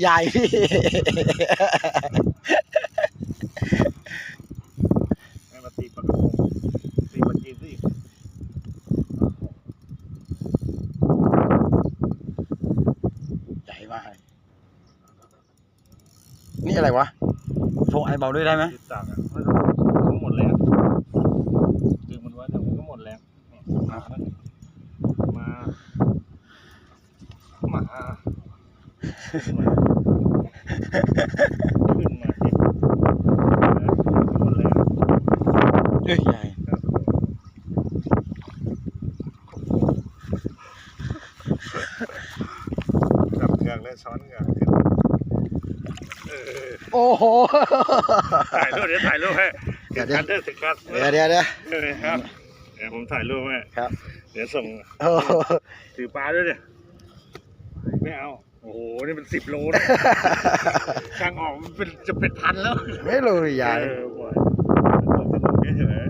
ใหญ่พี่ ให้มาตีปลากระพงตีปลาจีนสิใหญ่มากนี่อะไรวะโฟไอเบาด้วยได้ไหม ติดจากมันก็หมดแล้วดึงมันไว้แต่มันก็หมดแล้วมาขึ้นมาที่หมดแล้ว เอ้ยใหญ่ จับเงือกและช้อนเงือกขึ้น โอ้โห ถ่ายรูปเดี๋ยวถ่ายรูปให้เดี๋ยวครับ เดี๋ยวครับเดี๋ยวผมถ่ายรูปให้ ครับ เดี๋ยวส่ง โอ้โห ถือปลาด้วยเนี่ยไม่เอาโอ้โหนี่มัน10 โลนะช่างออกมันจะเป็นพันแล้ว ไม่รู้ใหญ่ บ่อยสนุกเฉย